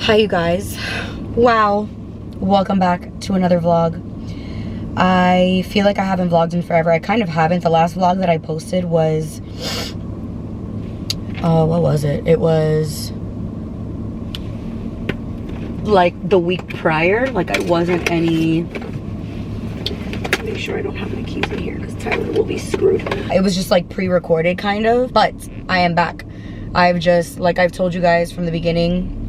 Hi you guys, wow, welcome back to another vlog. I feel like I haven't vlogged in forever. I kind of haven't. The last vlog that I posted was what was it? It was like the week prior. Like I wasn't any, make sure I don't have my keys in here because Tyler will be screwed. It was just like pre-recorded kind of, but I am back. I've just, like I've told you guys from the beginning,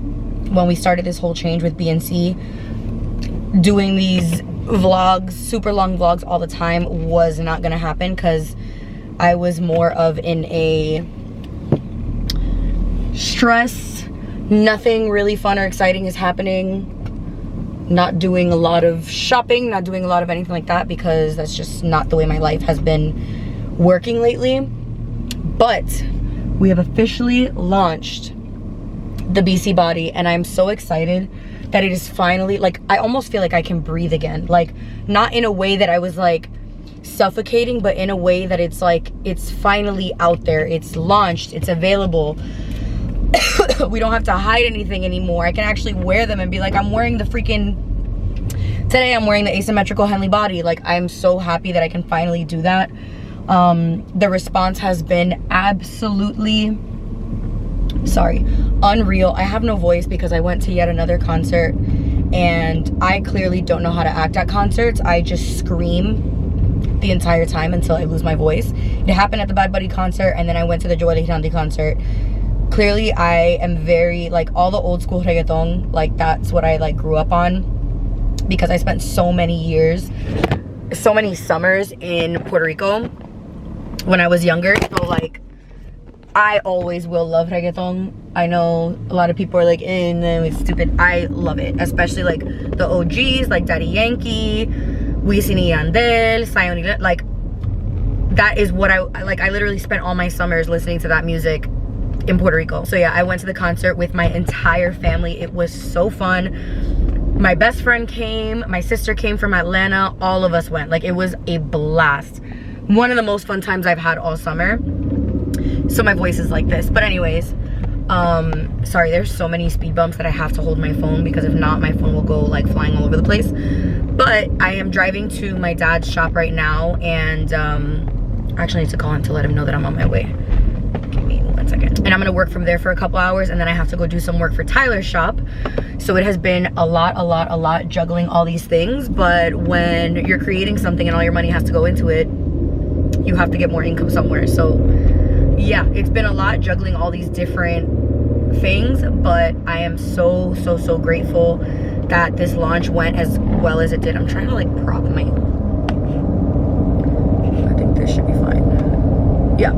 when we started this whole change with BNC, doing these vlogs, super long vlogs all the time was not gonna happen because I was more of in a stress, nothing really fun or exciting is happening, not doing a lot of shopping, not doing a lot of anything like that, because that's just not the way my life has been working lately. But we have officially launched the BC Body, and I'm so excited that it is finally, like, I almost feel like I can breathe again. Like, not in a way that I was like suffocating, but in a way that it's like, it's finally out there, it's launched, it's available. We don't have to hide anything anymore. I can actually wear them and be like, I'm wearing the freaking, today I'm wearing the asymmetrical Henley Body. Like, I'm so happy that I can finally do that. The response has been absolutely, unreal. I have no voice because I went to yet another concert and I clearly don't know how to act at concerts. I just scream the entire time until I lose my voice. It happened at the Bad Bunny concert, and then I went to the Joel Hirandi concert. Clearly I am very, like, all the old school reggaeton, like that's what I like grew up on, because I spent so many years, so many summers in Puerto Rico when I was younger. So like, I always will love reggaeton. I know a lot of people are like, it's stupid. I love it, especially like the OGs, like Daddy Yankee, Wisin y Yandel, Zion, like that is what I like. I literally spent all my summers listening to that music in Puerto Rico. So yeah, I went to the concert with my entire family. It was so fun. My best friend came, my sister came from Atlanta, all of us went. Like, it was a blast. One of the most fun times I've had all summer. So my voice is like this, but anyways, sorry, there's so many speed bumps that I have to hold my phone, because if not, my phone will go like flying all over the place. But I am driving to my dad's shop right now, and I actually need to call him to let him know that I'm on my way. Give me 1 second. And I'm gonna work from there for a couple hours, and then I have to go do some work for Tyler's shop. So it has been a lot juggling all these things. But when you're creating something and all your money has to go into it, you have to get more income somewhere. So yeah, it's been a lot juggling all these different things, but I am so grateful that this launch went as well as it did. I'm trying to like prop my, I think this should be fine. Yeah,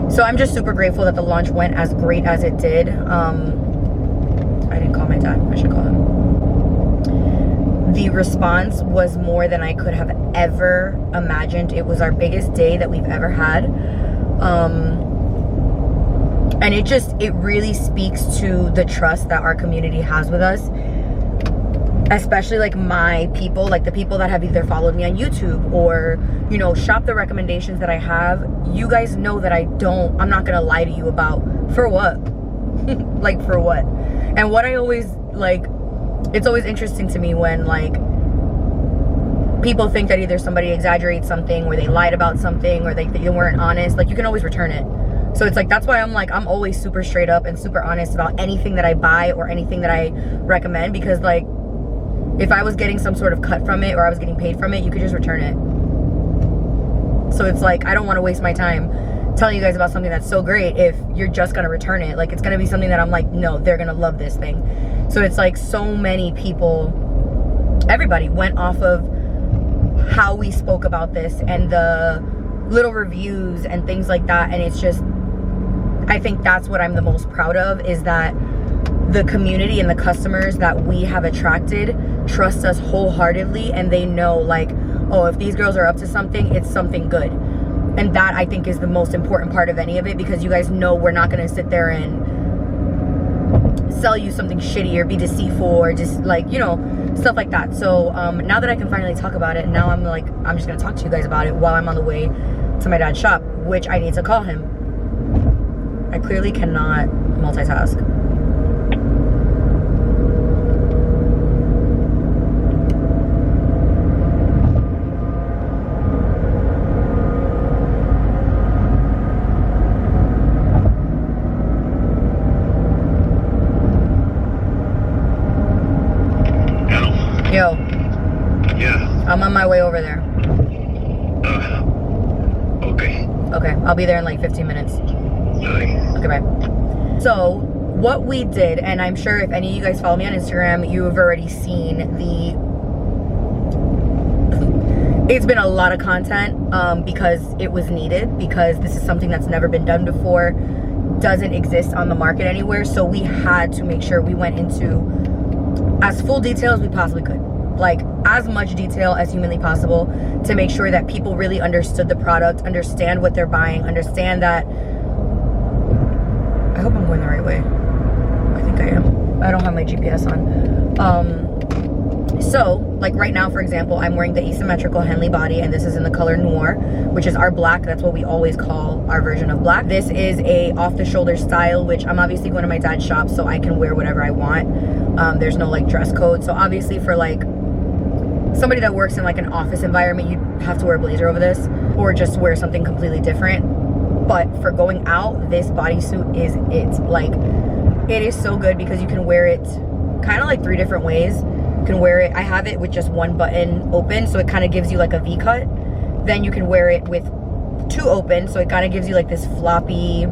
so I'm just super grateful that the launch went as great as it did. I didn't call my dad, I should call him. The response was more than I could have ever imagined. It was our biggest day that we've ever had. And it really speaks to the trust that our community has with us, especially like my people, like the people that have either followed me on YouTube or, you know, shop the recommendations that I have. You guys know that I'm not gonna lie to you about, for what? Like, for what? And what I always, like, it's always interesting to me when like people think that either somebody exaggerates something or they lied about something or they weren't honest. Like, you can always return it. So it's like, that's why I'm like, I'm always super straight up and super honest about anything that I buy or anything that I recommend, because like, if I was getting some sort of cut from it or I was getting paid from it, you could just return it. So it's like, I don't want to waste my time telling you guys about something that's so great if you're just gonna return it. Like, it's gonna be something that I'm like, no, they're gonna love this thing. So it's like, so many people, everybody went off of how we spoke about this and the little reviews and things like that, and it's just, I think that's what I'm the most proud of, is that the community and the customers that we have attracted trust us wholeheartedly, and they know, like, oh, if these girls are up to something, it's something good. And that, I think, is the most important part of any of it, because you guys know we're not going to sit there and sell you something shitty or be deceitful or just, like, you know, stuff like that. So now that I can finally talk about it, now I'm like, I'm just going to talk to you guys about it while I'm on the way to my dad's shop, which I need to call him. I clearly cannot multitask. Yo. Yeah. I'm on my way over there. Okay. Okay, I'll be there in like 15 minutes. Okay, bye. So, what we did, and I'm sure if any of you guys follow me on Instagram, you have already seen it's been a lot of content because it was needed, because this is something that's never been done before, doesn't exist on the market anywhere, so we had to make sure we went into as full detail as we possibly could. Like, as much detail as humanly possible, to make sure that people really understood the product, understand what they're buying, understand that... I hope I'm going the right way. I think I am. I don't have my GPS on. So, like right now, for example, I'm wearing the asymmetrical Henley body, and this is in the color Noir, which is our black. That's what we always call our version of black. This is a off-the-shoulder style, which I'm obviously going to my dad's shop, so I can wear whatever I want. There's no, like, dress code. So obviously for, like, somebody that works in, like, an office environment, you have to wear a blazer over this, or just wear something completely different. But for going out, this bodysuit is it. Like, it is so good because you can wear it kind of like 3 different ways. You can wear it, I have it with just one button open, so it kind of gives you like a V cut. Then you can wear it with 2 open, so it kind of gives you like this floppy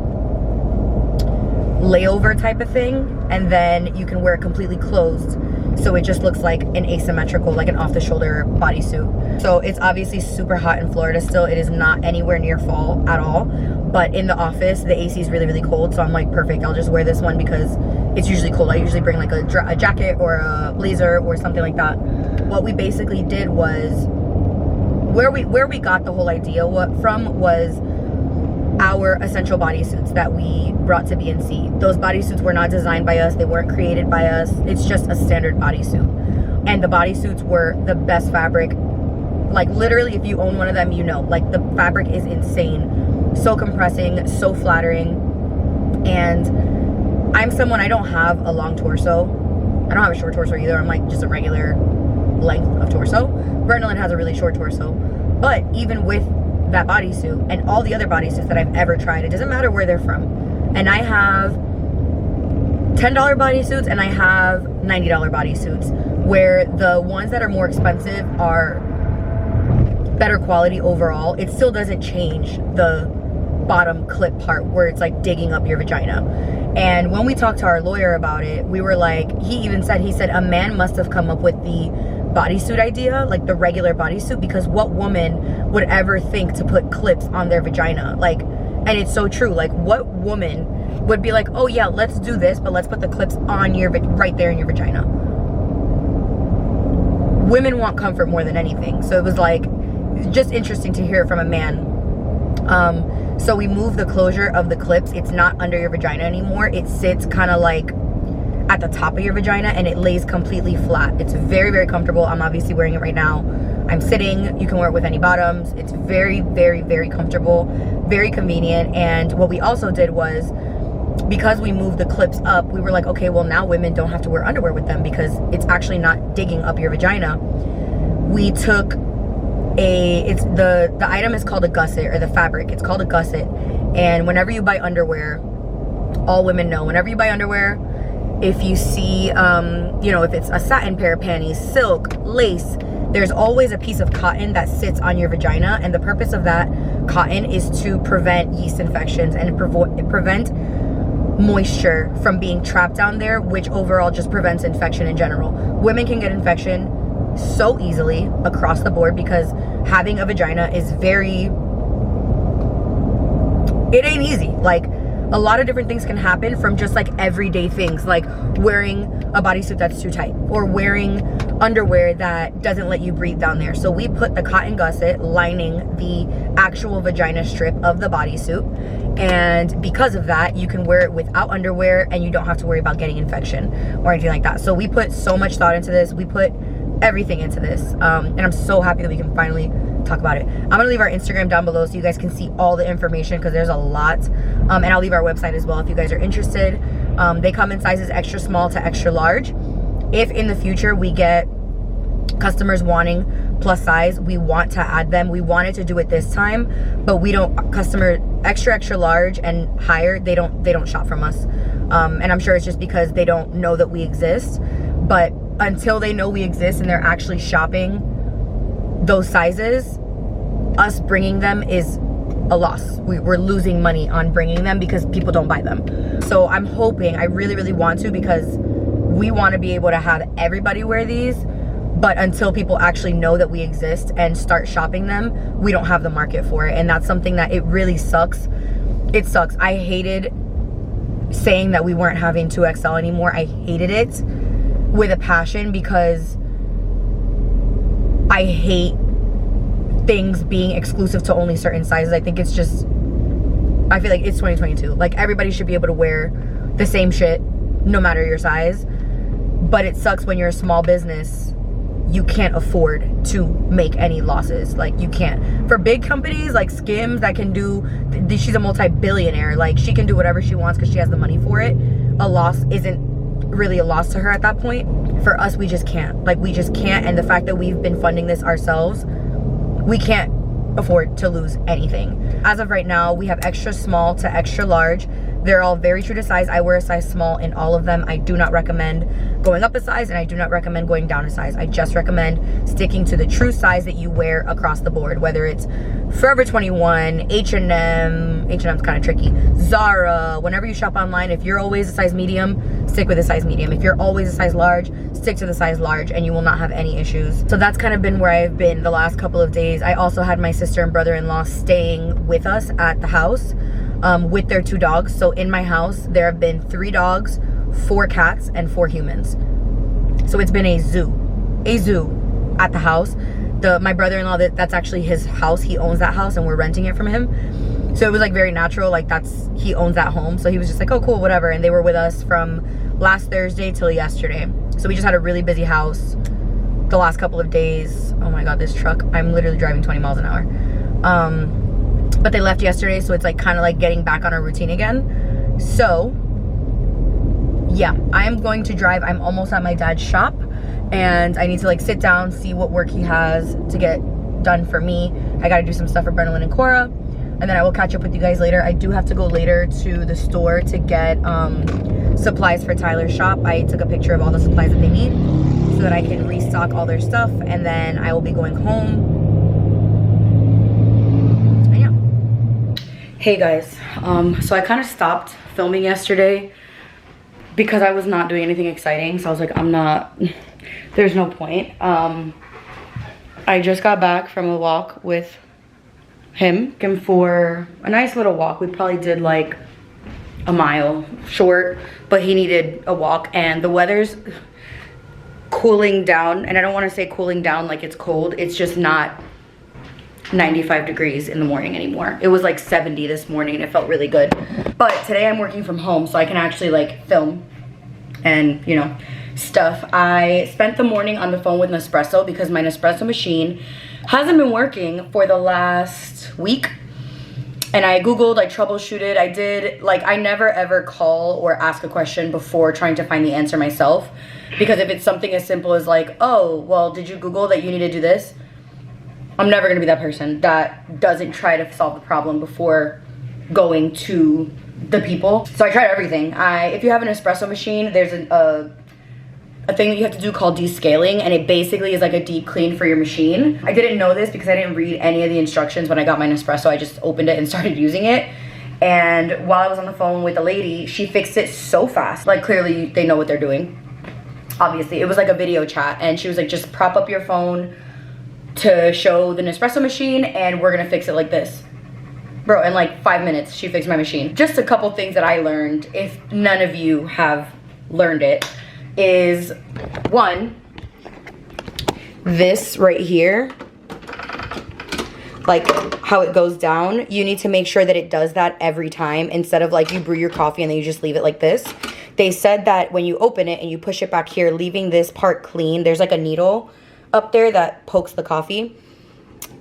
layover type of thing. And then you can wear it completely closed, so it just looks like an asymmetrical, like an off-the-shoulder bodysuit. So it's obviously super hot in Florida still. It is not anywhere near fall at all, but in the office the AC is really, really cold, so I'm like, perfect, I'll just wear this one because it's usually cold. I usually bring like a jacket or a blazer or something like that. What we basically did was, where we got the whole idea from was our essential bodysuits that we brought to BNC. Those bodysuits were not designed by us, they weren't created by us. It's just a standard bodysuit, and the bodysuits were the best fabric. Like, literally, if you own one of them, you know, like, the fabric is insane, so compressing, so flattering. And I'm someone, I don't have a long torso, I don't have a short torso either. I'm like just a regular length of torso. Bernalyn has a really short torso, but even with that bodysuit and all the other bodysuits that I've ever tried, it doesn't matter where they're from, and I have $10 bodysuits and I have $90 bodysuits, where the ones that are more expensive are better quality overall. It still doesn't change the bottom clip part where it's like digging up your vagina. And when we talked to our lawyer about it, we were like, he said a man must have come up with the bodysuit idea, like the regular bodysuit, because what woman would ever think to put clips on their vagina? Like, and it's so true. Like, what woman would be like, oh yeah, let's do this, but let's put the clips on your right there in your vagina? Women want comfort more than anything, so it was like just interesting to hear it from a man. So we moved the closure of the clips. It's not under your vagina anymore. It sits kind of like at the top of your vagina, and it lays completely flat. It's very, very comfortable. I'm obviously wearing it right now. I'm sitting. You can wear it with any bottoms. It's very, very, very comfortable, very convenient. And what we also did was, because we moved the clips up, we were like, okay, well, now women don't have to wear underwear with them because it's actually not digging up your vagina. We took the item is called a gusset, or the fabric, it's called a gusset. And whenever you buy underwear, all women know, whenever you buy underwear, if you see, you know, if it's a satin pair of panties, silk, lace, there's always a piece of cotton that sits on your vagina. And the purpose of that cotton is to prevent yeast infections and prevent moisture from being trapped down there, which overall just prevents infection in general. Women can get infection so easily across the board because having a vagina is it ain't easy. Like, A lot of different things can happen from just like everyday things, like wearing a bodysuit that's too tight or wearing underwear that doesn't let you breathe down there. So we put the cotton gusset lining the actual vagina strip of the bodysuit, and because of that you can wear it without underwear and you don't have to worry about getting infection or anything like that. So we put so much thought into this. We put everything into this, and I'm so happy that we can finally talk about it. I'm gonna leave our Instagram down below so you guys can see all the information, because there's a lot, and I'll leave our website as well if you guys are interested. They come in sizes extra small to extra large. If in the future we get customers wanting plus size, we want to add them. We wanted to do it this time, but we don't, customer extra large and higher, they don't shop from us, and I'm sure it's just because they don't know that we exist. But until they know we exist and they're actually shopping those sizes, us bringing them is a loss. We're losing money on bringing them because people don't buy them. So I'm hoping, I really want to, because we want to be able to have everybody wear these, but until people actually know that we exist and start shopping them, we don't have the market for it. And that's something that it really sucks. It sucks. I hated saying that we weren't having 2XL anymore. I hated it with a passion, because I hate things being exclusive to only certain sizes. I think it's just, I feel like it's 2022. Like, everybody should be able to wear the same shit no matter your size. But it sucks when you're a small business, you can't afford to make any losses. Like, you can't. For big companies like Skims that can do, she's a multi-billionaire, like she can do whatever she wants because she has the money for it. A loss isn't really a loss to her at that point. For us, we just can't. Like, we just can't. And the fact that we've been funding this ourselves, we can't afford to lose anything. As of right now, we have extra small to extra large. They're all very true to size. I wear a size small in all of them. I do not recommend going up a size, and I do not recommend going down a size. I just recommend sticking to the true size that you wear across the board, whether it's Forever 21, H&M, H&M's kind of tricky, Zara. Whenever you shop online, if you're always a size medium, stick with a size medium. If you're always a size large, stick to the size large, and you will not have any issues. So that's kind of been where I've been the last couple of days. I also had my sister and brother-in-law staying with us at the house, with their 2 dogs. So in my house, there have been 3 dogs, 4 cats, and 4 humans. So it's been a zoo at the house. My brother-in-law, that's actually his house. He owns that house and we're renting it from him. So it was like very natural, like he owns that home. So he was just like, oh cool, whatever. And they were with us from last Thursday till yesterday. So we just had a really busy house the last couple of days. Oh my God, this truck, I'm literally driving 20 miles an hour. But they left yesterday, so it's like kind of like getting back on our routine again. So yeah, I am going to drive. I'm almost at my dad's shop, and I need to like sit down, see what work he has to get done for me. I gotta do some stuff for Bernalyn and Cora, and then I will catch up with you guys later. I do have to go later to the store to get supplies for Tyler's shop. I took a picture of all the supplies that they need so that I can restock all their stuff, and then I will be going home. Hey guys, so I kind of stopped filming yesterday because I was not doing anything exciting. So I was like, there's no point. I just got back from a walk with him for a nice little walk. We probably did like a mile, short, but he needed a walk, and the weather's cooling down. And I don't want to say cooling down like it's cold. It's just not 95 degrees in the morning anymore. It was like 70 this morning and it felt really good. But today I'm working from home, so I can actually like film and, you know, stuff. I spent the morning on the phone with Nespresso because my Nespresso machine hasn't been working for the last week. And I Googled, I troubleshooted, I did, like, I never ever call or ask a question before trying to find the answer myself. Because if it's something as simple as like, oh, well, did you Google that you need to do this? I'm never gonna be that person that doesn't try to solve the problem before going to the people. So I tried everything. If you have an espresso machine, there's a thing that you have to do called descaling, and it basically is like a deep clean for your machine. I didn't know this because I didn't read any of the instructions when I got my Nespresso. I just opened it and started using it. And while I was on the phone with the lady, she fixed it so fast. Like, clearly they know what they're doing. Obviously, it was like a video chat, and she was like, just prop up your phone to show the Nespresso machine and we're gonna fix it like this. Bro, in like 5 minutes, she fixed my machine. Just a couple things that I learned, if none of you have learned it, is one, this right here, like how it goes down, you need to make sure that it does that every time instead of like you brew your coffee and then you just leave it like this. They said that when you open it and you push it back here, leaving this part clean, there's like a needle up there that pokes the coffee.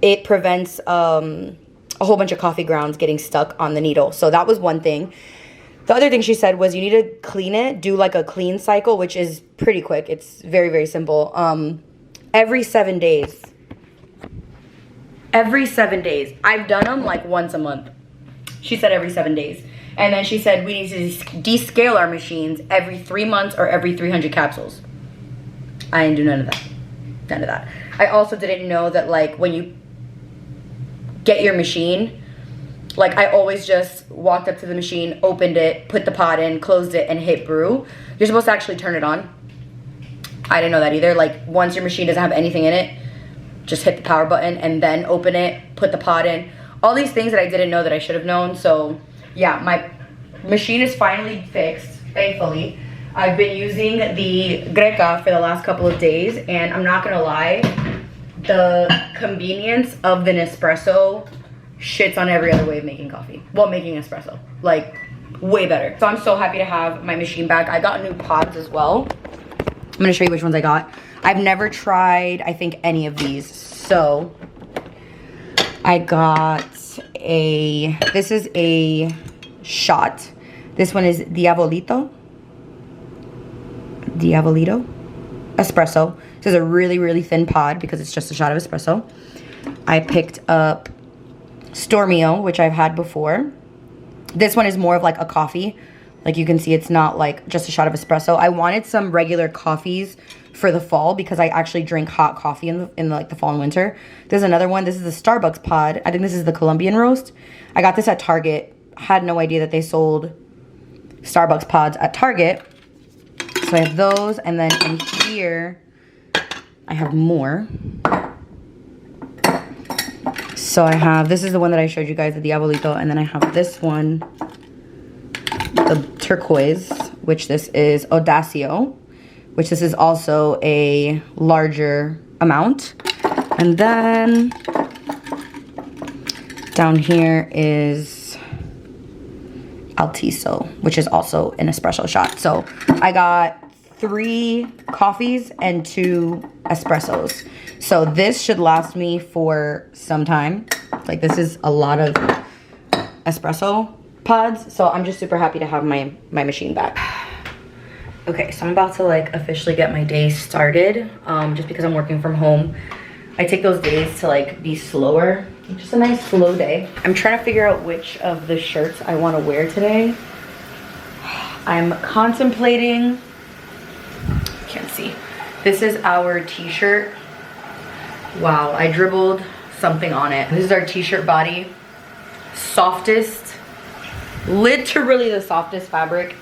It prevents a whole bunch of coffee grounds getting stuck on the needle. So that was one thing. The other thing she said was you need to clean it, do like a clean cycle, which is pretty quick. It's very, very simple. Every 7 days. Every 7 days. I've done them like once a month. She said every 7 days. And then she said we need to descale our machines every 3 months or every 300 capsules. I didn't do none of that. None of that. I also didn't know that like when you get your machine, like I always just walked up to the machine, opened it, put the pot in, closed it, and hit brew. You're supposed to actually turn it on. I didn't know that either. Like once your machine doesn't have anything in it, just hit the power button and then open it, put the pot in. All these things that I didn't know that I should have known. So yeah, my machine is finally fixed, thankfully. I've been using the Greca for the last couple of days, and I'm not gonna lie, the convenience of the Nespresso shits on every other way of making coffee. Well, making espresso, like way better. So I'm so happy to have my machine back. I got new pods as well. I'm gonna show you which ones I got. I've never tried, I think, any of these. So I got this is a shot. This one is Diabolito espresso. This is a really, really thin pod because it's just a shot of espresso. I picked up Stormio, which I've had before. This one is more of like a coffee. Like you can see, it's not like just a shot of espresso. I wanted some regular coffees for the fall because I actually drink hot coffee in like the fall and winter. There's another one. This is the Starbucks pod. I think this is the Colombian roast. I got this at Target. Had no idea that they sold Starbucks pods at Target. So I have those, and then in here I have more. So I have, this is the one that I showed you guys, the Diabolito, and then I have this one, the turquoise, which this is Audacio, which this is also a larger amount. And then down here is Altiso, which is also an espresso shot. So I got 3 coffees and 2 espressos. So this should last me for some time. Like this is a lot of espresso pods. So I'm just super happy to have my machine back. Okay, so I'm about to like officially get my day started. Just because I'm working from home. I take those days to like be slower. Just a nice slow day. I'm trying to figure out which of the shirts I want to wear today. I'm contemplating, can't see. This is our t-shirt. Wow, I dribbled something on it. This is our t-shirt body. Softest, literally the softest fabric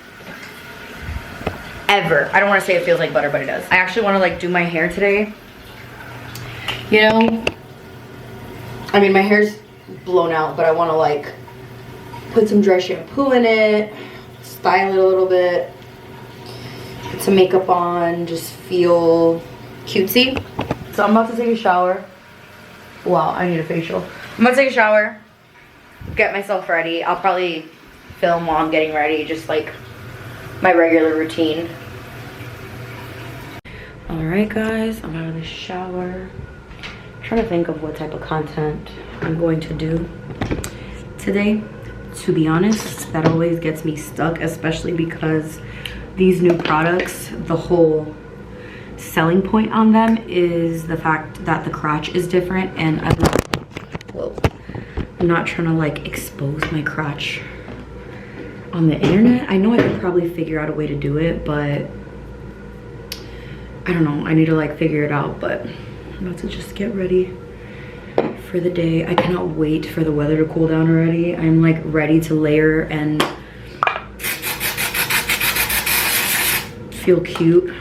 ever. I don't want to say it feels like butter, but it does. I actually want to like do my hair today. You know, I mean, my hair's blown out, but I want to like put some dry shampoo in it, style it a little bit, put some makeup on, just feel cutesy. So I'm about to take a shower. Wow, I need a facial. I'm about to take a shower, get myself ready. I'll probably film while I'm getting ready, just like my regular routine. All right, guys, I'm out of the shower. Trying to think of what type of content I'm going to do today. To be honest, that always gets me stuck, especially because these new products, the whole selling point on them is the fact that the crotch is different, and I'm not trying to like expose my crotch on the internet. I know I could probably figure out a way to do it, but I don't know. I need to like figure it out, but I'm about to just get ready for the day. I cannot wait for the weather to cool down already. I'm like ready to layer and feel cute.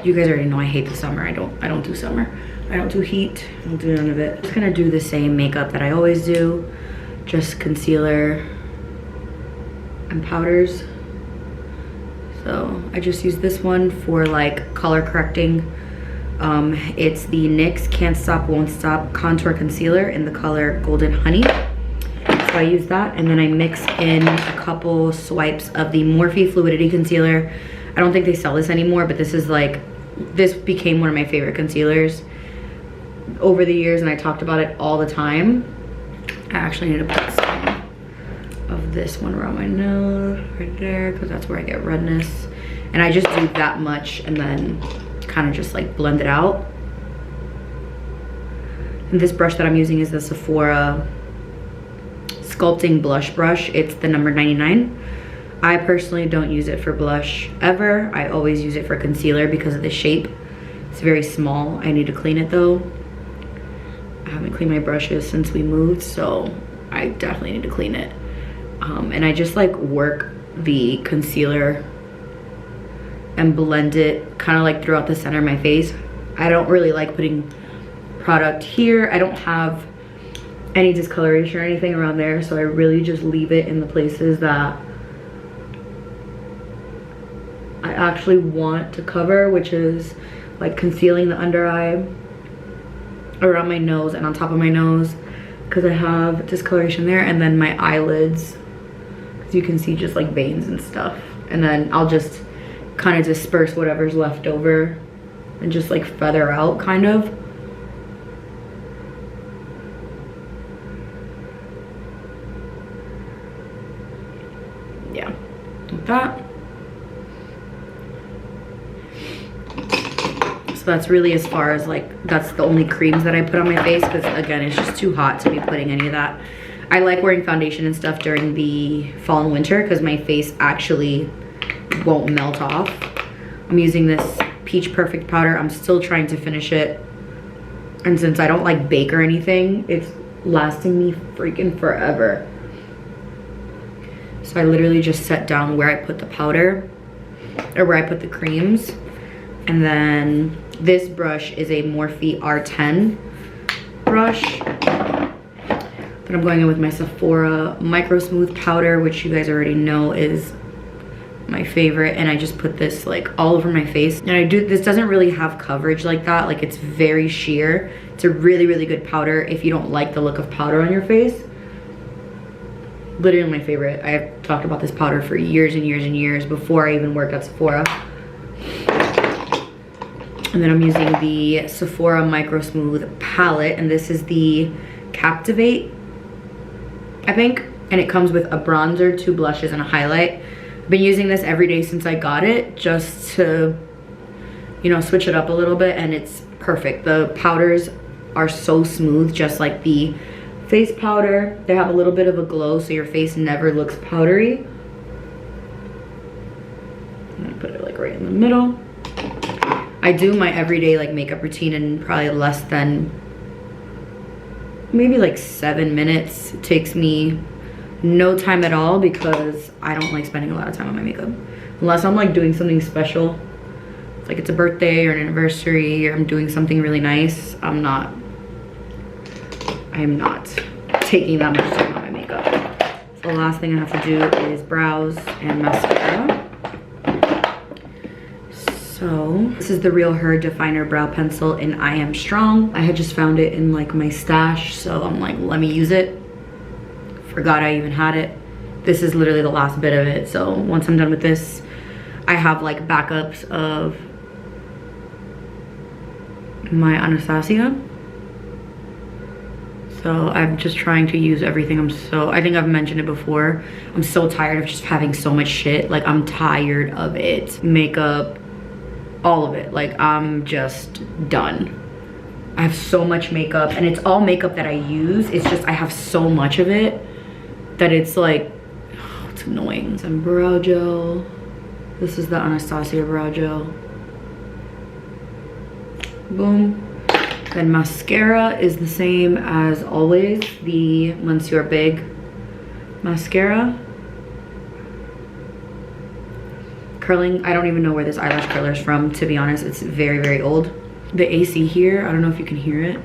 You guys already know I hate the summer. I don't do summer. I don't do heat. I don't do none of it. I'm just gonna do the same makeup that I always do. just concealer and powders. So I just use this one for like color correcting. It's the NYX Can't Stop Won't Stop Contour Concealer in the color Golden Honey. So I use that, and then I mix in a couple swipes of the Morphe Fluidity Concealer. I don't think they sell this anymore, but this is like, this became one of my favorite concealers over the years, and I talked about it all the time. I actually need to put some of this one around my nose, right there, because that's where I get redness. And I just do that much and then kind of just like blend it out. And this brush that I'm using is the Sephora Sculpting Blush Brush. It's the number 99. I personally don't use it for blush ever. I always use it for concealer because of the shape. It's very small. I need to clean it though. I haven't cleaned my brushes since we moved, so I definitely need to clean it. And I just like work the concealer and blend it kind of like throughout the center of my face. I don't really like putting product here. I don't have any discoloration or anything around there, so I really just leave it in the places that I actually want to cover, which is like concealing the under eye, around my nose and on top of my nose, because I have discoloration there, and then my eyelids, because you can see just like veins and stuff. And then I'll just kind of disperse whatever's left over and just like feather out kind of. Yeah, like that. So that's really as far as like, that's the only creams that I put on my face, because again, it's just too hot to be putting any of that. I like wearing foundation and stuff during the fall and winter because my face actually won't melt off. I'm using this Peach Perfect powder. I'm still trying to finish it. And since I don't like bake or anything, it's lasting me freaking forever. So I literally just set down where I put the powder, or where I put the creams. And then this brush is a Morphe R10 brush. Then I'm going in with my Sephora Micro Smooth powder, which you guys already know is my favorite. And I just put this like all over my face. And this doesn't really have coverage like that. Like, it's very sheer. It's a really, really good powder if you don't like the look of powder on your face. Literally my favorite. I have talked about this powder for years and years and years before I even worked at Sephora. And then I'm using the Sephora Micro Smooth palette, and this is the Captivate, I think. And it comes with a bronzer, 2 blushes, and a highlight. I've been using this every day since I got it, just to, you know, switch it up a little bit, and it's perfect. The powders are so smooth, just like the face powder. They have a little bit of a glow, so your face never looks powdery. I'm gonna put it like right in the middle. I do my everyday like makeup routine in probably less than maybe like 7 minutes. It takes me no time at all because I don't like spending a lot of time on my makeup. Unless I'm like doing something special. It's like it's a birthday or an anniversary, or I'm doing something really nice. I am not taking that much time on my makeup. So the last thing I have to do is brows and mascara. So this is the Real Her Definer Brow Pencil in I Am Strong. I had just found it in like my stash, so I'm like, let me use it. Forgot I even had it. This is literally the last bit of it. So once I'm done with this, I have like backups of my Anastasia. So I'm just trying to use everything. I think I've mentioned it before. I'm so tired of just having so much shit. Like, I'm tired of it. Makeup, all of it. Like, I'm just done. I have so much makeup, and it's all makeup that I use. It's just I have so much of it that it's like, oh, it's annoying. Some brow gel. This is the Anastasia brow gel. Boom. Then mascara is the same as always, the Monsieur Big mascara. Curling, I don't even know where this eyelash curler is from, to be honest. It's very, very old. The AC here, I don't know if you can hear it.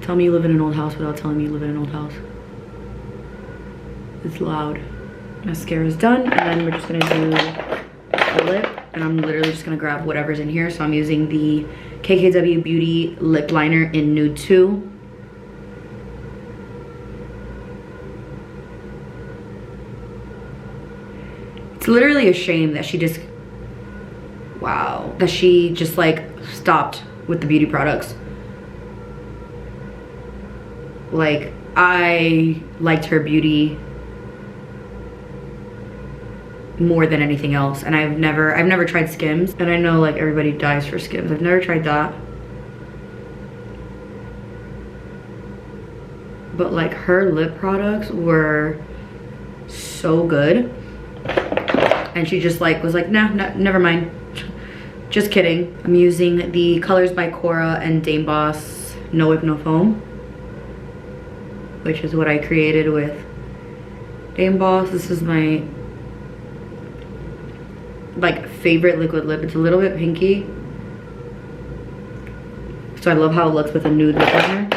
Tell me you live in an old house without telling me you live in an old house. It's loud. Mascara's done, and then we're just gonna do a lip, and I'm literally just gonna grab whatever's in here. So I'm using the KKW Beauty Lip Liner in Nude 2. It's literally a shame that she just, wow, that she just like stopped with the beauty products. Like, I liked her beauty more than anything else, and I've never tried Skims, and I know like everybody dies for Skims. I've never tried that, but like her lip products were so good, and she just like was like, nah, never mind, just kidding. I'm using the Colors by Cora and Dame Boss No Whip No Foam, which is what I created with Dame Boss. This is my like favorite liquid lip. It's a little bit pinky, so I love how it looks with a nude lip liner.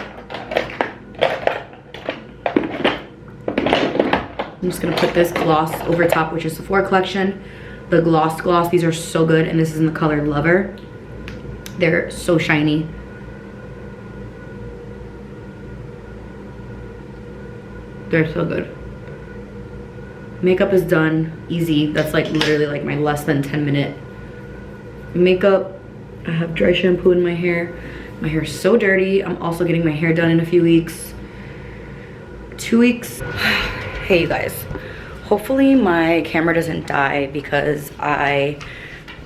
I'm just gonna put this gloss over top, which is Sephora collection, the gloss. These are so good, and this is in the color Lover. They're so shiny. They're so good. Makeup is done, easy. That's like literally like my less than 10-minute makeup. I have dry shampoo in my hair. My hair is so dirty. I'm also getting my hair done in a few weeks. 2 weeks. Hey you guys, hopefully my camera doesn't die because my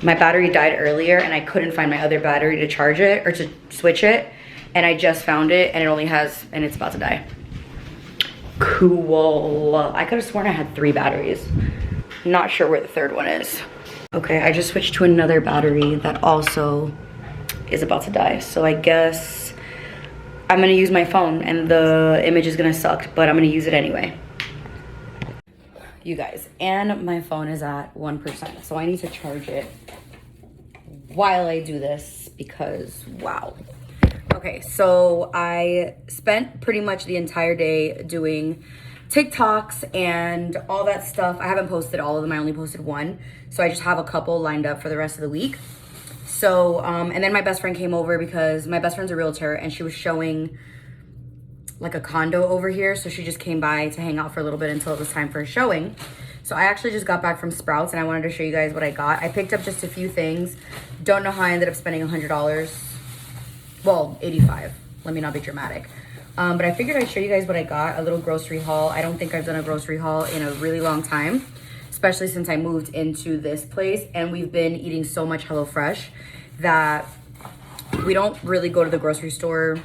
battery died earlier and I couldn't find my other battery to charge it or to switch it, and I just found it and it's about to die. Cool. I could have sworn I had 3 batteries. Not sure where the third one is. Okay, I just switched to another battery that also is about to die. So I guess I'm gonna use my phone and the image is gonna suck, but I'm gonna use it anyway. You guys, and my phone is at 1%, so I need to charge it while I do this because wow. Okay, so I spent pretty much the entire day doing TikToks and all that stuff. I haven't posted all of them, I only posted one. So I just have a couple lined up for the rest of the week. So, and then my best friend came over because my best friend's a realtor and she was showing like a condo over here. So she just came by to hang out for a little bit until it was time for a showing. So I actually just got back from Sprouts and I wanted to show you guys what I got. I picked up just a few things. Don't know how I ended up spending $100. Well, 85. Let me not be dramatic. But I figured I'd show you guys what I got, a little grocery haul. I don't think I've done a grocery haul in a really long time, especially since I moved into this place and we've been eating so much HelloFresh that we don't really go to the grocery store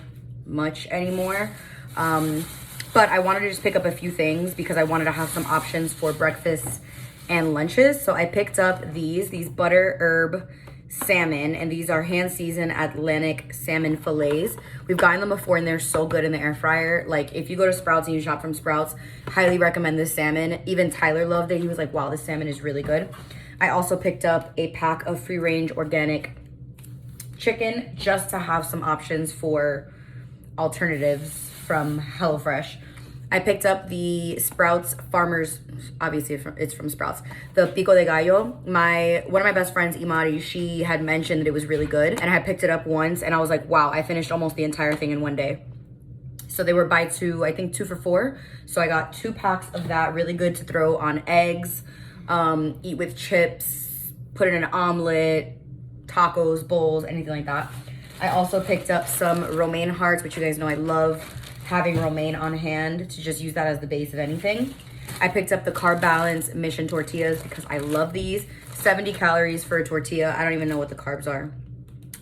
much anymore. But I wanted to just pick up a few things because I wanted to have some options for breakfasts and lunches. So I picked up these butter herb salmon, and these are hand seasoned Atlantic salmon fillets. We've gotten them before and they're so good in the air fryer. Like if you go to Sprouts and you shop from Sprouts, highly recommend this salmon. Even Tyler loved it. He was like, wow, this salmon is really good. I also picked up a pack of free range organic chicken just to have some options for alternatives from HelloFresh. I picked up the Sprouts Farmers, obviously it's from Sprouts, the Pico de Gallo. One of my best friends, Imari, she had mentioned that it was really good, and I picked it up once and I was like, wow, I finished almost the entire thing in one day. So they were buy two, I think 2 for $4. So I got 2 packs of that, really good to throw on eggs, eat with chips, put it in an omelet, tacos, bowls, anything like that. I also picked up some romaine hearts, which you guys know I love having romaine on hand to just use that as the base of anything. I picked up the Carb Balance Mission tortillas because I love these. 70 calories for a tortilla. I don't even know what the carbs are.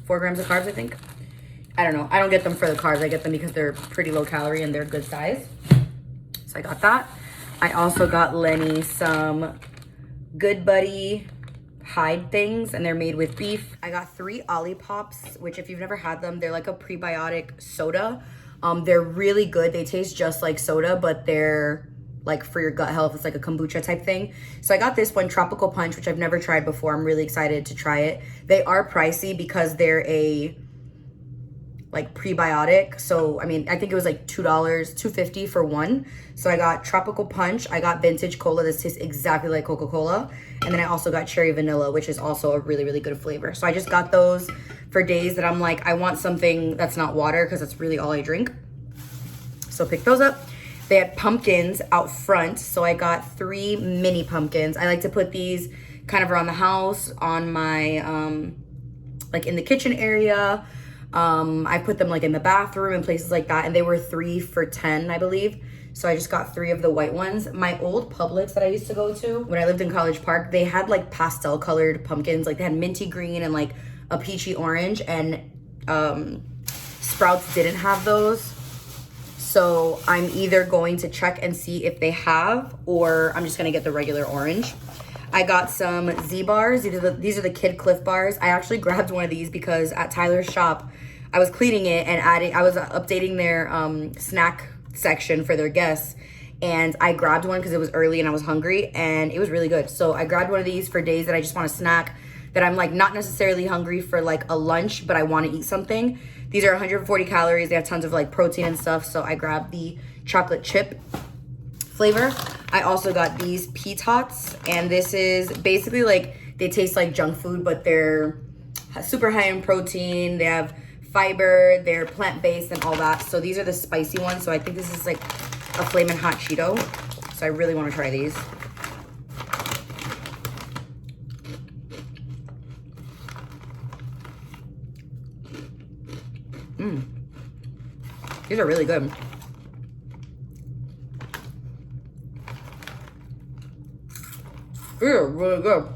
4 grams of carbs, I think. I don't know. I don't get them for the carbs. I get them because they're pretty low calorie and they're good size. So I got that. I also got Lenny some Good Buddy hide things, and they're made with beef. I got 3 Olippops, which if you've never had them, they're like a prebiotic soda. They're really good. They taste just like soda, but they're like for your gut health. It's like a kombucha type thing. So I got this one, Tropical Punch, which I've never tried before. I'm really excited to try it. They are pricey because they're like prebiotic. So I mean, I think it was like $2.50 for one. So I got tropical punch, I got vintage cola. This tastes exactly like Coca-Cola, and then I also got cherry vanilla, which is also a really, really good flavor. So I just got those for days that I'm like, I want something that's not water, because that's really all I drink. So pick those up. They had pumpkins out front, so I got 3 mini pumpkins. I like to put these kind of around the house, on my like in the kitchen area. I put them like in the bathroom and places like that, and they were 3 for $10, I believe. So I just got 3 of the white ones. My old Publix that I used to go to when I lived in College Park, they had like pastel colored pumpkins. Like they had minty green and like a peachy orange, and Sprouts didn't have those. So I'm either going to check and see if they have, or I'm just gonna get the regular orange. I got some Z bars. These are the Kid Cliff bars. I actually grabbed one of these because at Tyler's shop, I was cleaning it and I was updating their snack section for their guests, and I grabbed one because it was early and I was hungry, and it was really good. So I grabbed one of these for days that I just want to snack, that I'm like not necessarily hungry for like a lunch, but I want to eat something. These are 140 calories. They have tons of like protein and stuff. So I grabbed the chocolate chip flavor. I also got these pea tots, and this is basically like, they taste like junk food, but they're super high in protein. They have fiber, they're plant-based and all that. So these are the spicy ones. So I think this is like a flamin' hot Cheeto. So I really want to try these. These are really good. These are really good.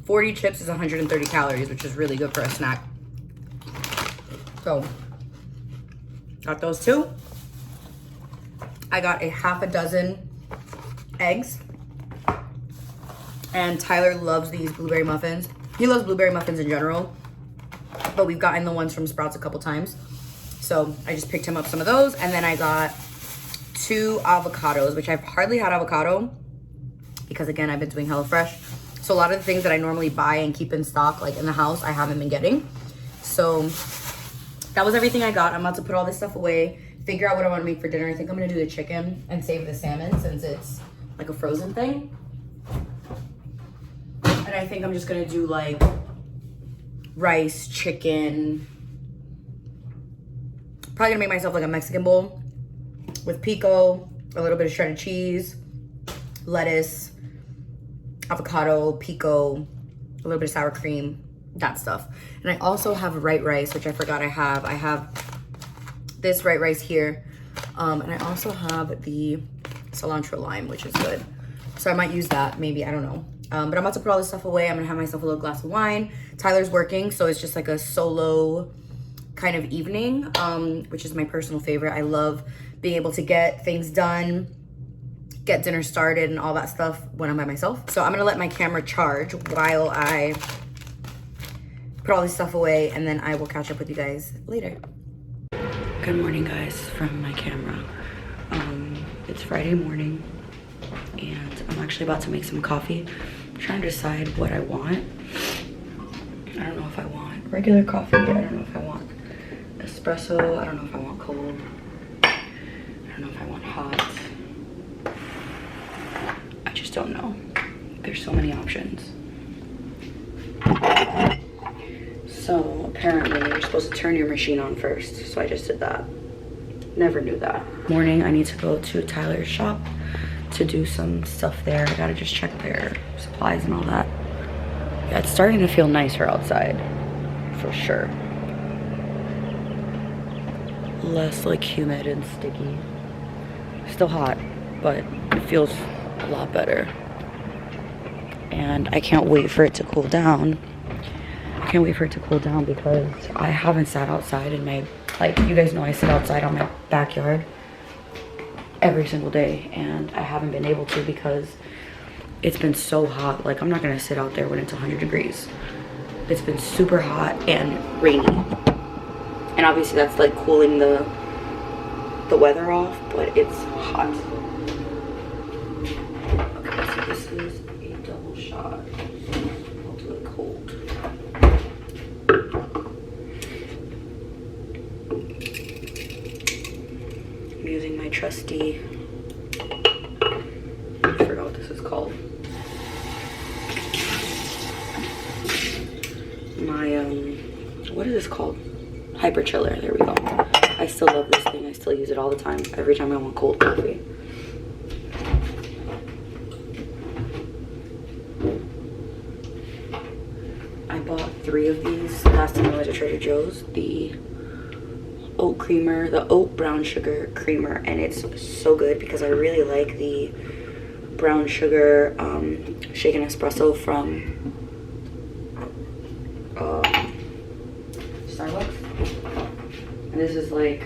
40 chips is 130 calories, which is really good for a snack. So, got those 2. I got a half a dozen eggs. And Tyler loves these blueberry muffins. He loves blueberry muffins in general, but we've gotten the ones from Sprouts a couple times. So I just picked him up some of those. And then I got 2 avocados, which I've hardly had avocado because again, I've been doing HelloFresh. So a lot of the things that I normally buy and keep in stock, like in the house, I haven't been getting. So that was everything I got. I'm about to put all this stuff away, figure out what I want to make for dinner. I think I'm going to do the chicken and save the salmon since it's like a frozen thing. And I think I'm just going to do like rice, chicken. Probably going to make myself like a Mexican bowl with pico, a little bit of shredded cheese, lettuce, avocado, pico, a little bit of sour cream, that stuff. And I also have white rice, which I forgot I have. I have this white rice here. And I also have the cilantro lime, which is good. So I might use that, maybe, I don't know. But I'm about to put all this stuff away. I'm gonna have myself a little glass of wine. Tyler's working, so it's just like a solo kind of evening, which is my personal favorite. I love being able to get things done, get dinner started and all that stuff when I'm by myself. So I'm gonna let my camera charge while I put all this stuff away, and then I will catch up with you guys later. Good morning, guys, from my camera. It's Friday morning and I'm actually about to make some coffee. I'm trying to decide what I want. I don't know if I want regular coffee. I don't know if I want espresso. I don't know if I want cold. I don't know if I want hot. I just don't know. There's so many options. So apparently you're supposed to turn your machine on first. So I just did that. Never knew that. Morning, I need to go to Tyler's shop to do some stuff there. I gotta just check their supplies and all that. Yeah, it's starting to feel nicer outside, for sure. Less like humid and sticky. Still hot, but it feels a lot better. And I can't wait for it to cool down. I can't wait for it to cool down because I haven't sat outside in my, like, you guys know I sit outside on my backyard every single day, and I haven't been able to because it's been so hot. Like, I'm not gonna sit out there when it's 100 degrees. It's been super hot and rainy, and obviously that's like cooling the weather off, but it's hot. Okay, so this is a double shot. I'll do it cold. trusty, I forgot what this is called. My, what is this called? Hyper chiller, there we go. I still love this thing. I still use it all the time, every time I want cold coffee. I bought 3 of these last time I went to Trader Joe's. The oat creamer, the oat brown sugar creamer, and it's so good because I really like the brown sugar shaken espresso from Starbucks. And this is like,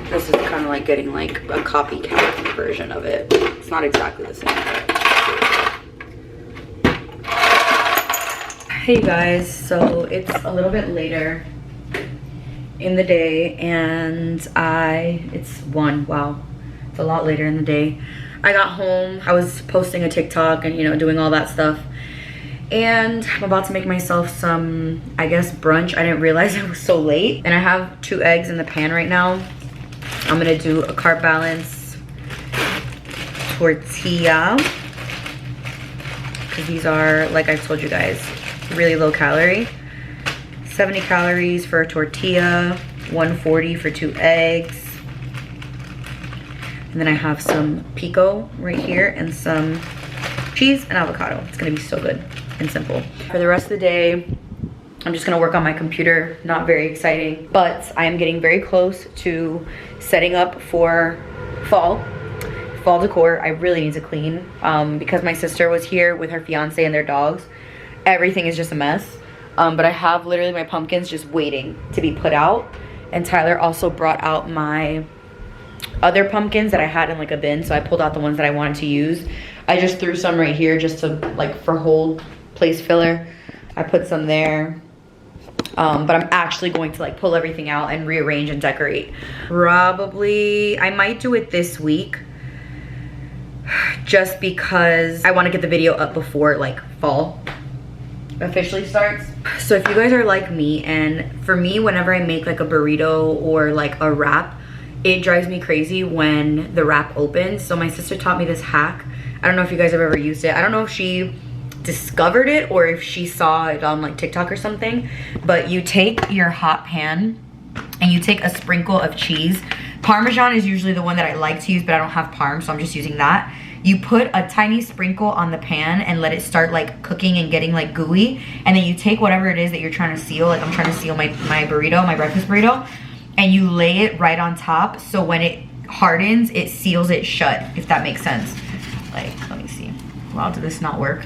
this is kind of like getting like a copycat version of it. It's not exactly the same. Hey guys, so it's a little bit later in the day and it's 1, wow, it's a lot later in the day. I got home, I was posting a TikTok and, you know, doing all that stuff, and I'm about to make myself some, I guess, brunch. I didn't realize it was so late, and I have 2 eggs in the pan right now. I'm gonna do a carb balance tortilla, because these are, like I told you guys, really low calorie. 70 calories for a tortilla, 140 for 2 eggs. And then I have some pico right here and some cheese and avocado. It's gonna be so good and simple. For the rest of the day, I'm just gonna work on my computer. Not very exciting, but I am getting very close to setting up for fall decor. I really need to clean because my sister was here with her fiance and their dogs. Everything is just a mess. But I have literally my pumpkins just waiting to be put out. And Tyler also brought out my other pumpkins that I had in like a bin. So I pulled out the ones that I wanted to use. I just threw some right here just to like for hold place filler. I put some there. But I'm actually going to like pull everything out and rearrange and decorate. Probably, I might do it this week. Just because I want to get the video up before like fall officially starts. So if you guys are like me, and for me, whenever I make like a burrito or like a wrap, it drives me crazy when the wrap opens. So my sister taught me this hack. I don't know if you guys have ever used it. I don't know if she discovered it or if she saw it on like TikTok or something, but you take your hot pan and you take a sprinkle of cheese. Parmesan is usually the one that I like to use, but I don't have parm, so I'm just using that. You put a tiny sprinkle on the pan and let it start like cooking and getting like gooey. And then you take whatever it is that you're trying to seal, like I'm trying to seal my burrito, my breakfast burrito, and you lay it right on top. So when it hardens, it seals it shut, if that makes sense. Like, let me see. Wow, did this not work?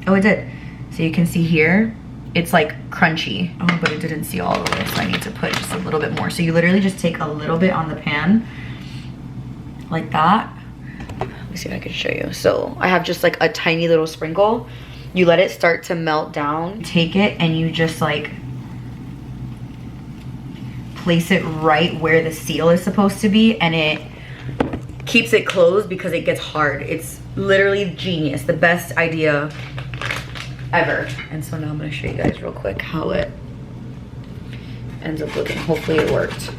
Oh, it did. So you can see here, it's like crunchy. Oh, but it didn't seal all the way, so I need to put just a little bit more. So you literally just take a little bit on the pan, like that. Let me see if I can show you. So I have just like a tiny little sprinkle. You let it start to melt down. Take it and you just like place it right where the seal is supposed to be, and it keeps it closed because it gets hard. It's literally genius. The best idea ever. And so now I'm gonna show you guys real quick how it ends up looking. Hopefully it worked.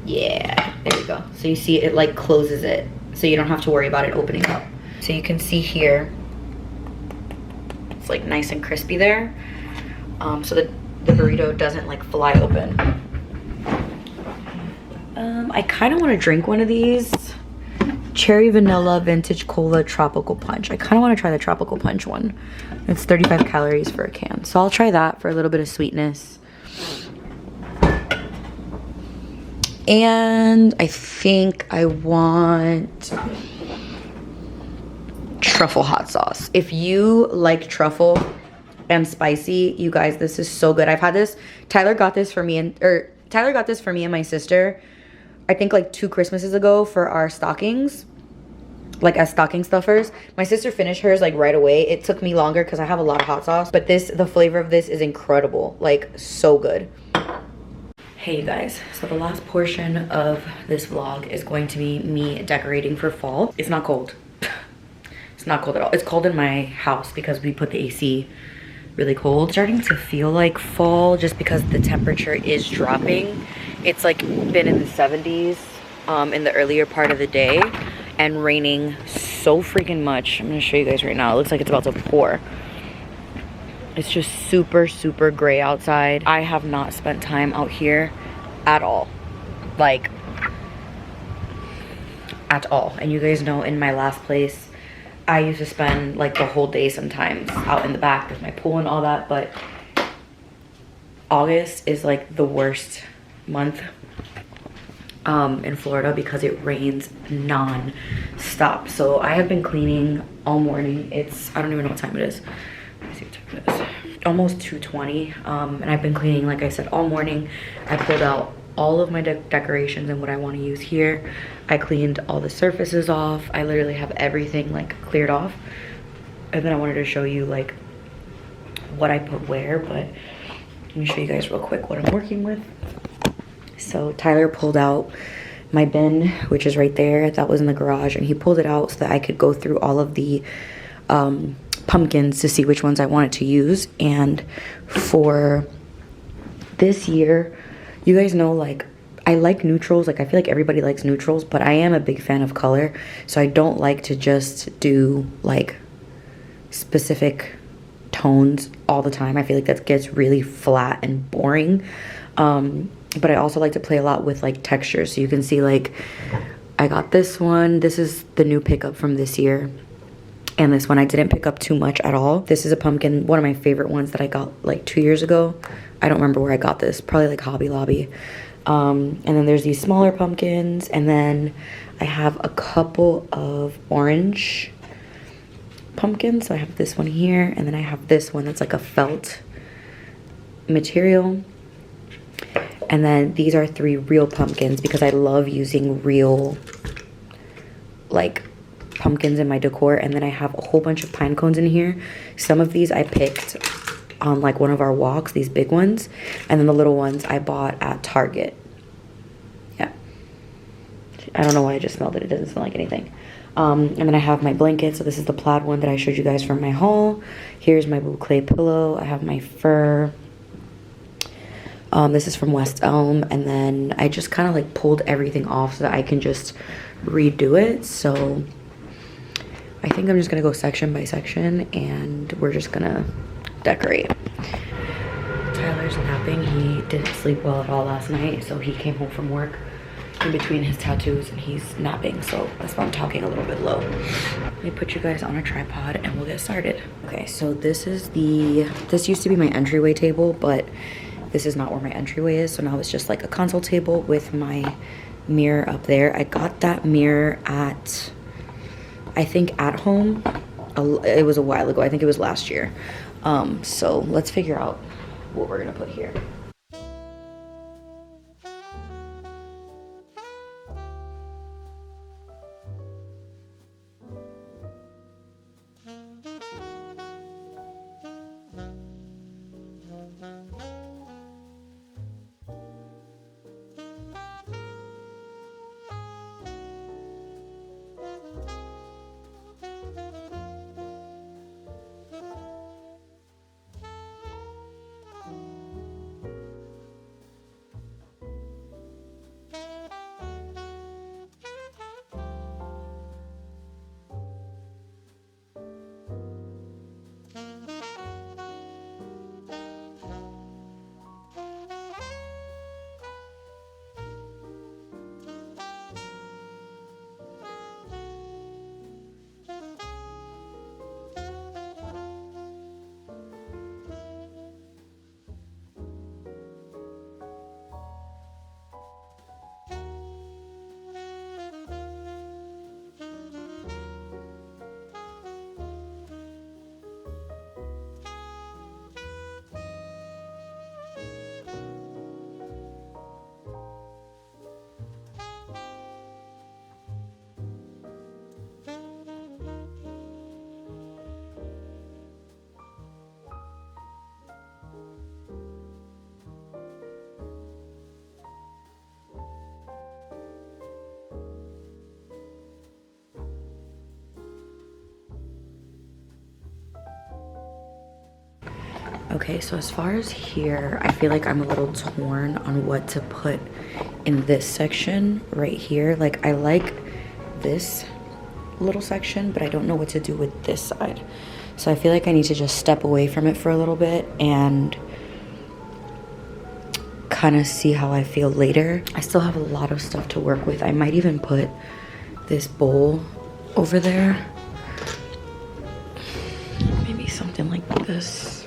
Yeah, there we go. So you see it like closes it, so you don't have to worry about it opening up. So you can see here, it's like nice and crispy there. So the burrito doesn't like fly open. I kind of want to drink one of these. Cherry vanilla vintage cola tropical punch. I kind of want to try the tropical punch one. It's 35 calories for a can, so I'll try that for a little bit of sweetness. And I think I want truffle hot sauce. If you like truffle and spicy, you guys, this is so good. I've had this. Tyler got this for me and my sister, I think like 2 Christmases ago for our stockings, like as stocking stuffers. My sister finished hers like right away. It took me longer because I have a lot of hot sauce, but the flavor of this is incredible, like so good. Hey you guys, so the last portion of this vlog is going to be me decorating for fall. It's not cold. It's not cold at all. It's cold in my house because we put the AC really cold. Starting to feel like fall just because the temperature is dropping. It's like been in the 70s in the earlier part of the day and raining so freaking much. I'm gonna show you guys right now. It looks like it's about to pour. It's just super, super gray outside. I have not spent time out here at all. Like, at all. And you guys know in my last place, I used to spend like the whole day sometimes out in the back with my pool and all that, but August is like the worst month in Florida because it rains non-stop. So I have been cleaning all morning. It's, I don't even know what time it is. Let me see what time it is. Almost 2:20. And I've been cleaning, like I said, all morning. I pulled out all of my decorations and what I want to use here. I cleaned all the surfaces off. I literally have everything like cleared off. And then I wanted to show you like what I put where, but let me show you guys real quick what I'm working with. So Tyler pulled out my bin, which is right there. That was in the garage, and he pulled it out so that I could go through all of the pumpkins to see which ones I wanted to use. And for this year, you guys know, like, I like neutrals. Like, I feel like everybody likes neutrals, but I am a big fan of color. So I don't like to just do, like, specific tones all the time. I feel like that gets really flat and boring. But I also like to play a lot with, like, textures. So you can see, like, I got this one. This is the new pickup from this year. And this one I didn't pick up too much at all. This is a pumpkin, one of my favorite ones that I got like 2 years ago. I don't remember where I got this, probably like Hobby Lobby. And then there's these smaller pumpkins, and then I have a couple of orange pumpkins. So I have this one here, and then I have this one that's like a felt material. And then these are 3 real pumpkins because I love using real, like, pumpkins in my decor. And then I have a whole bunch of pine cones in here. Some of these I picked on like one of our walks, these big ones, and then the little ones I bought at Target. Yeah, I don't know why I just smelled it. It doesn't smell like anything. And then I have my blanket. So this is the plaid one that I showed you guys from my haul. Here's my boucle pillow. I have my fur. This is from West Elm, and then I just kind of like pulled everything off so that I can just redo it. So I think I'm just gonna go section by section, and we're just gonna decorate. Tyler's napping. He didn't sleep well at all last night, so he came home from work in between his tattoos and he's napping, so that's why I'm talking a little bit low. Let me put you guys on a tripod and we'll get started. Okay, so this used to be my entryway table, but this is not where my entryway is, so now it's just like a console table with my mirror up there. I got that mirror at, I think, At Home. It was a while ago. I think it was last year. So let's figure out what we're gonna put here. Okay, so as far as here, I feel like I'm a little torn on what to put in this section right here. Like, I like this little section, but I don't know what to do with this side. So I feel like I need to just step away from it for a little bit and kind of see how I feel later. I still have a lot of stuff to work with. I might even put this bowl over there. Maybe something like this.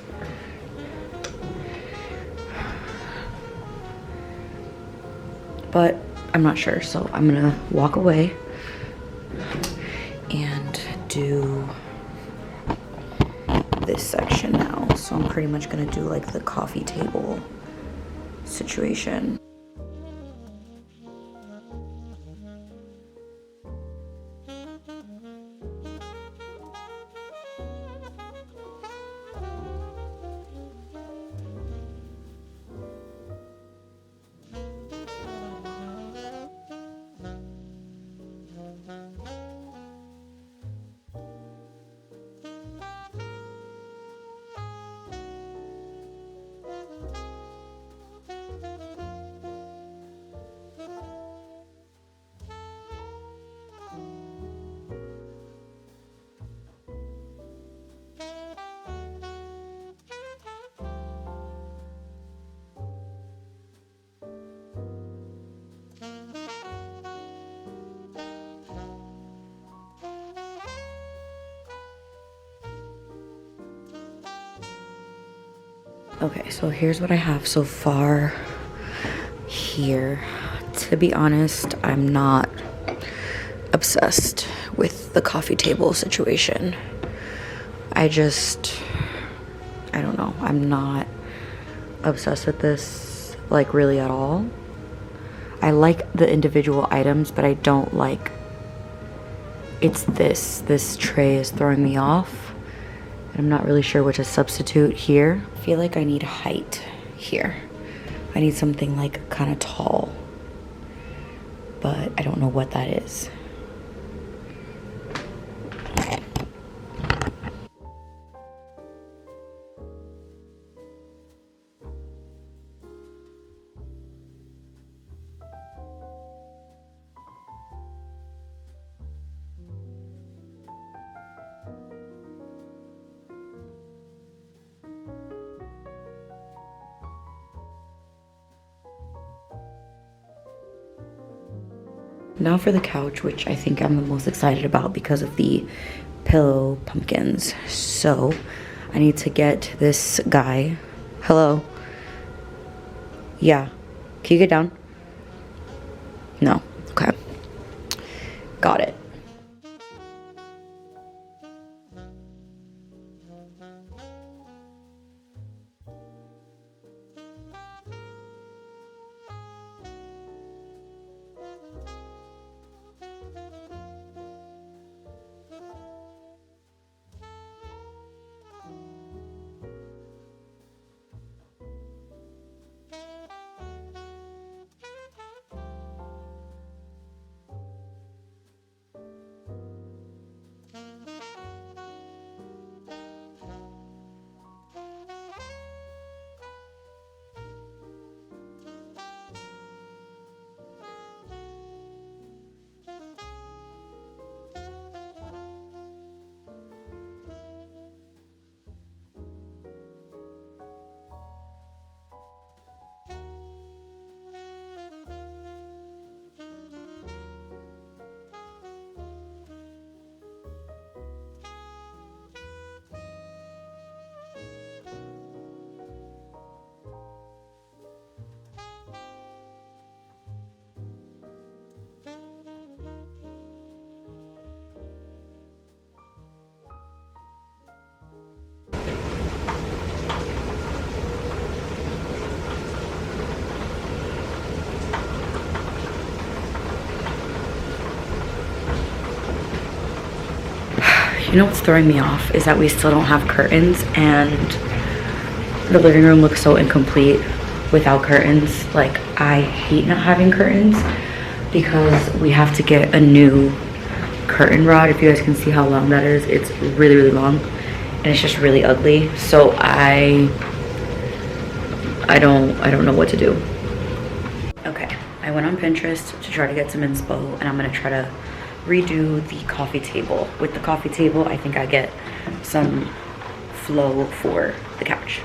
But I'm not sure, so I'm gonna walk away and do this section now. So I'm pretty much gonna do like the coffee table situation. Okay, so here's what I have so far here. To be honest, I'm not obsessed with the coffee table situation. I don't know. I'm not obsessed with this, like, really at all. I like the individual items, but I don't like, it's this tray is throwing me off. I'm not really sure what to substitute here. I feel like I need height here. I need something like kind of tall, but I don't know what that is. Now for the couch, which I think I'm the most excited about because of the pillow pumpkins. So I need to get this guy. Hello? Yeah. Can you get down? No. Okay. Got it. You know what's throwing me off is that we still don't have curtains, and the living room looks so incomplete without curtains. Like, I hate not having curtains because we have to get a new curtain rod. If you guys can see how long that is, it's really, really long, and it's just really ugly. So I I don't know what to do. Okay, I went on Pinterest to try to get some inspo, and I'm gonna try to redo the coffee table. With the coffee table, I think I get some flow for the couch.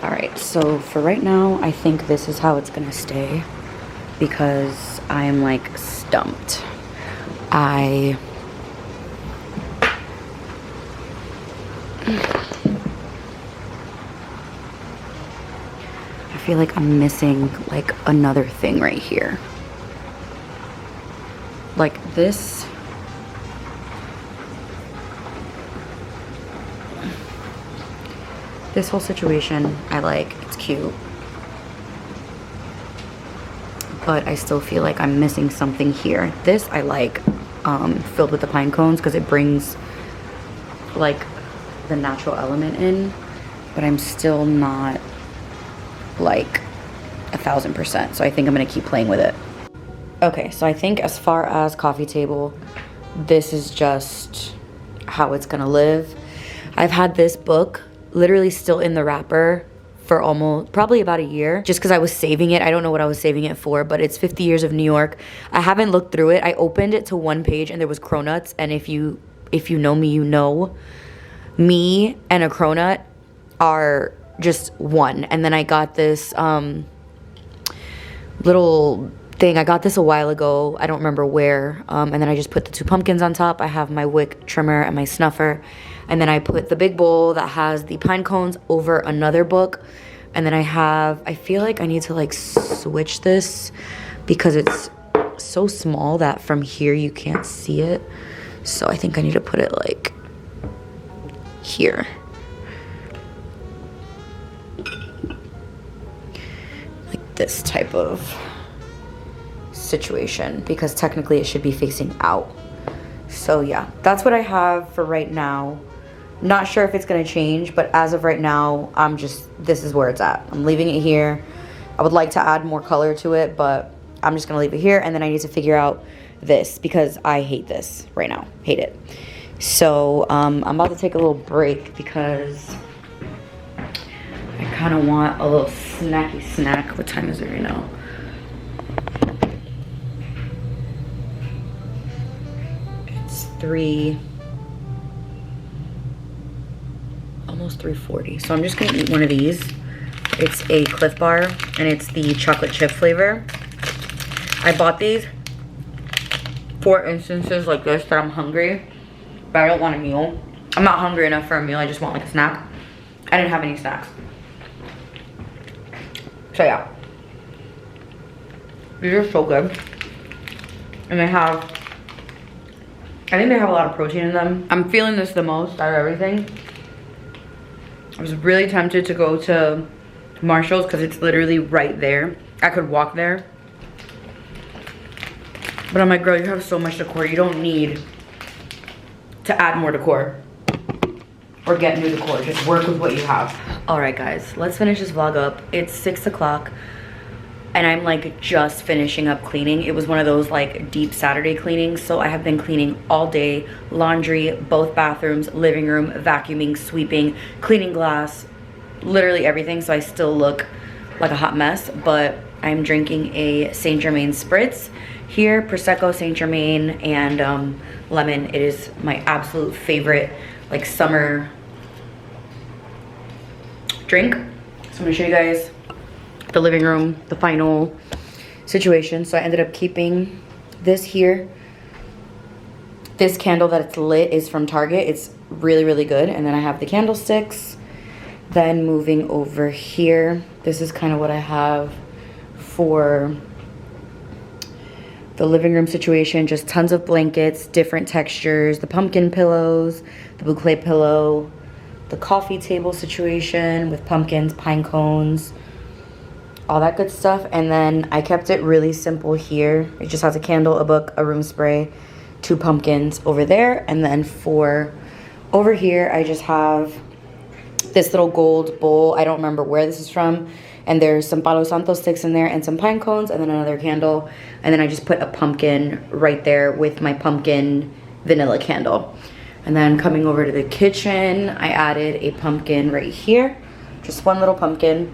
All right, so for right now, I think this is how it's gonna stay because I am like stumped. I feel like I'm missing like another thing right here. Like this. This whole situation, I like, it's cute. But I still feel like I'm missing something here. This I like, filled with the pine cones because it brings like the natural element in. But I'm still not like 1000%. So I think I'm gonna keep playing with it. Okay, so I think as far as coffee table, this is just how it's gonna live. I've had this book literally still in the wrapper for probably about a year, just because I was saving it. I don't know what I was saving it for, but it's 50 Years of New York. I haven't looked through it. I opened it to one page and there was cronuts, and if you know me, you know me and a cronut are just one. And then I got this little thing. I got this a while ago. I don't remember where. And then I just put the 2 pumpkins on top. I have my wick trimmer and my snuffer. And then I put the big bowl that has the pine cones over another book. And then I feel like I need to like switch this because it's so small that from here you can't see it. So I think I need to put it like here. Like this type of situation, because technically it should be facing out. So yeah, that's what I have for right now. Not sure if it's gonna change, but as of right now, this is where it's at. I'm leaving it here. I would like to add more color to it, but I'm just gonna leave it here, and then I need to figure out this because I hate this right now. Hate it. So I'm about to take a little break because I kind of want a little snacky snack. What time is it right now? It's almost 3:40. So I'm just gonna eat one of these. It's a Cliff Bar and it's the chocolate chip flavor. I bought these for instances like this that I'm hungry, but I don't want a meal. I'm not hungry enough for a meal. I just want like a snack. I didn't have any snacks. So yeah, these are so good. And I think they have a lot of protein in them. I'm feeling this the most out of everything. I was really tempted to go to Marshall's because it's literally right there. I could walk there. But I'm like, girl, you have so much decor. You don't need to add more decor or get new decor. Just work with what you have. All right, guys, let's finish this vlog up. It's 6 o'clock and I'm like just finishing up cleaning. It was one of those like deep Saturday cleanings. So I have been cleaning all day. Laundry, both bathrooms, living room, vacuuming, sweeping, cleaning glass, literally everything. So I still look like a hot mess, but I'm drinking a Saint Germain Spritz here, Prosecco, Saint Germain, and lemon. It is my absolute favorite like summer drink. So I'm gonna show you guys the living room, the final situation. So I ended up keeping this here. This candle that it's lit is from Target. It's really, really good. And then I have the candlesticks. Then moving over here, this is kind of what I have for the living room situation. Just tons of blankets, different textures, the pumpkin pillows, the boucle pillow, the coffee table situation with pumpkins, pine cones, all that good stuff. And then I kept it really simple here. It just has a candle, a book, a room spray, 2 pumpkins over there. And then for over here, I just have this little gold bowl. I don't remember where this is from. And there's some Palo Santo sticks in there and some pine cones and then another candle. And then I just put a pumpkin right there with my pumpkin vanilla candle. And then coming over to the kitchen, I added a pumpkin right here. Just one little pumpkin.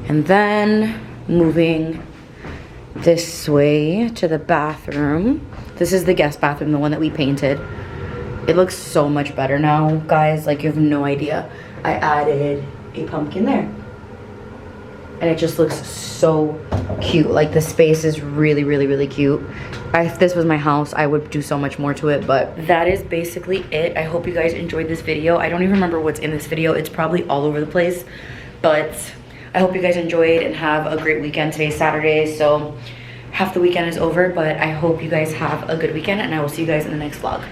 And then moving this way to the bathroom. This is the guest bathroom, the one that we painted. It looks so much better now, guys. Like, you have no idea. I added a pumpkin there. And it just looks so cute. Like, the space is really, really, really cute. If this was my house, I would do so much more to it, but that is basically it. I hope you guys enjoyed this video. I don't even remember what's in this video. It's probably all over the place, but I hope you guys enjoyed and have a great weekend. Today's Saturday, so half the weekend is over, but I hope you guys have a good weekend, and I will see you guys in the next vlog.